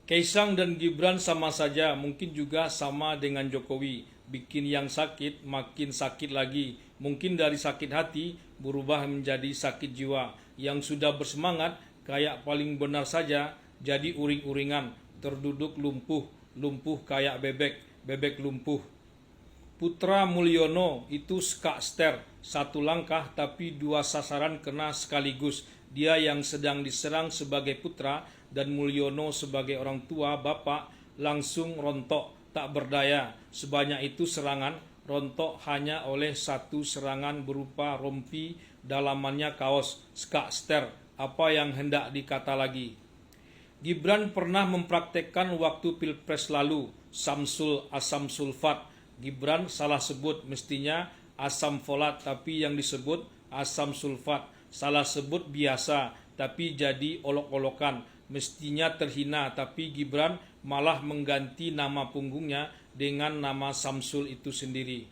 Kaisang dan Gibran sama saja, mungkin juga sama dengan Jokowi. Bikin yang sakit, makin sakit lagi. Mungkin dari sakit hati, berubah menjadi sakit jiwa. Yang sudah bersemangat, kayak paling benar saja, jadi uring-uringan. Terduduk lumpuh, lumpuh kayak bebek, bebek lumpuh. Putra Mulyono itu skakster, satu langkah tapi dua sasaran kena sekaligus. Dia yang sedang diserang sebagai putra dan Mulyono sebagai orang tua bapak langsung rontok, tak berdaya. Sebanyak itu serangan, rontok hanya oleh satu serangan berupa rompi, dalamannya kaos, skakster, apa yang hendak dikata lagi. Gibran pernah mempraktekkan waktu pilpres lalu, Samsul asam sulfat. Gibran salah sebut, mestinya asam folat tapi yang disebut asam sulfat. Salah sebut biasa tapi jadi olok-olokan. Mestinya terhina tapi Gibran malah mengganti nama punggungnya dengan nama Samsul itu sendiri.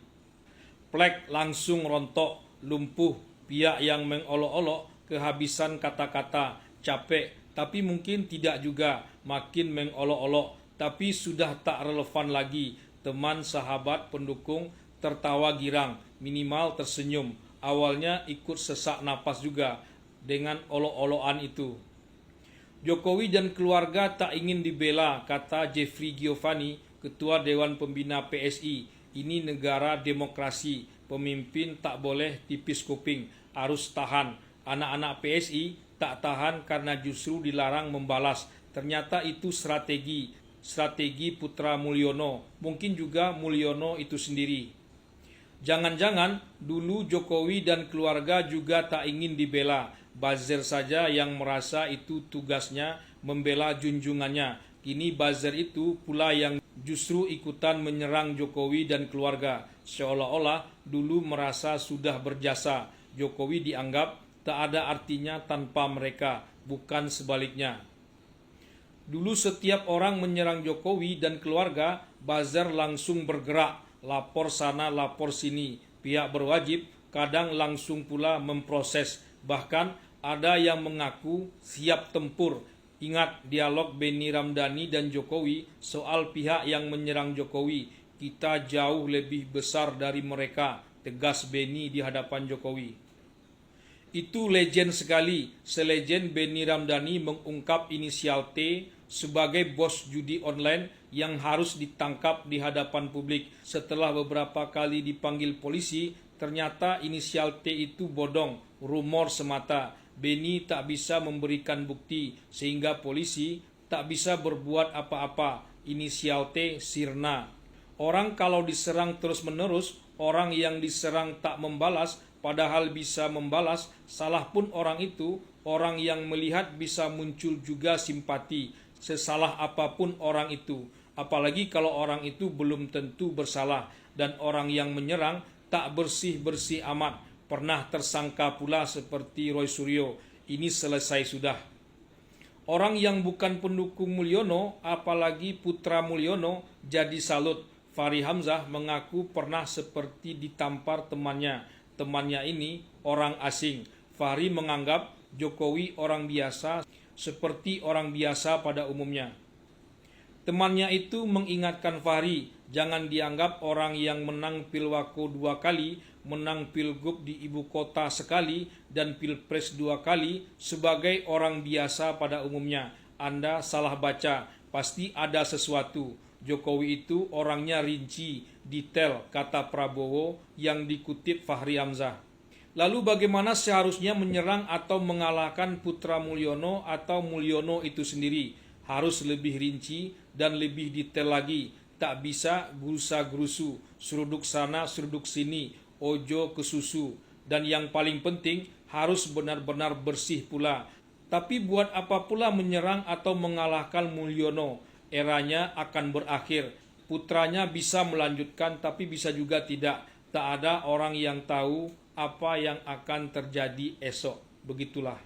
Plek langsung rontok, lumpuh, pihak yang mengolok-olok kehabisan kata-kata, capek, tapi mungkin tidak juga, makin mengolok-olok, tapi sudah tak relevan lagi. Teman, sahabat, pendukung tertawa girang, minimal tersenyum. Awalnya ikut sesak napas juga dengan olok-olokan itu. Jokowi dan keluarga tak ingin dibela, kata Jeffrey Giovanni, Ketua Dewan Pembina PSI. Ini negara demokrasi, pemimpin tak boleh tipis kuping, harus tahan. Anak-anak PSI tak tahan karena justru dilarang membalas. Ternyata itu strategi Putra Mulyono, mungkin juga Mulyono itu sendiri. Jangan-jangan dulu Jokowi dan keluarga juga tak ingin dibela. Buzzer saja yang merasa itu tugasnya membela junjungannya. Kini buzzer itu pula yang justru ikutan menyerang Jokowi dan keluarga. Seolah-olah dulu merasa sudah berjasa. Jokowi dianggap tak ada artinya tanpa mereka, bukan sebaliknya. Dulu setiap orang menyerang Jokowi dan keluarga, buzzer langsung bergerak. Lapor sana, lapor sini. Pihak berwajib kadang langsung pula memproses. Bahkan ada yang mengaku siap tempur. Ingat dialog Benny Ramdhani dan Jokowi soal pihak yang menyerang Jokowi. Kita jauh lebih besar dari mereka, tegas Benny di hadapan Jokowi. Itu legend sekali. Selegend Benny Ramdhani mengungkap inisial T sebagai bos judi online yang harus ditangkap di hadapan publik. Setelah beberapa kali dipanggil polisi, ternyata inisial T itu bodong, rumor semata. Benny tak bisa memberikan bukti sehingga polisi tak bisa berbuat apa-apa. Inisial T sirna. Orang kalau diserang terus-menerus, orang yang diserang tak membalas, padahal bisa membalas, salah pun orang itu, orang yang melihat bisa muncul juga simpati, sesalah apapun orang itu. Apalagi kalau orang itu belum tentu bersalah, dan orang yang menyerang tak bersih-bersih amat. Pernah tersangka pula seperti Roy Suryo. Ini selesai sudah. Orang yang bukan pendukung Mulyono, apalagi putra Mulyono, jadi salut. Fahri Hamzah mengaku pernah seperti ditampar temannya. Temannya ini orang asing. Fahri menganggap Jokowi orang biasa seperti orang biasa pada umumnya. Temannya itu mengingatkan Fahri, jangan dianggap orang yang menang Pilwako 2 kali, menang Pilgub di ibu kota sekali, dan Pilpres 2 kali sebagai orang biasa pada umumnya. Anda salah baca, pasti ada sesuatu. Jokowi itu orangnya rinci, detail, kata Prabowo yang dikutip Fahri Hamzah. Lalu bagaimana seharusnya menyerang atau mengalahkan Putra Mulyono atau Mulyono itu sendiri? Harus lebih rinci dan lebih detail lagi. Tak bisa gerusa-gerusu, seruduk sana, seruduk sini, ojo ke susu. Dan yang paling penting, harus benar-benar bersih pula. Tapi buat apa pula menyerang atau mengalahkan Mulyono? Eranya akan berakhir. Putranya bisa melanjutkan tapi bisa juga tidak. Tak ada orang yang tahu apa yang akan terjadi esok. Begitulah.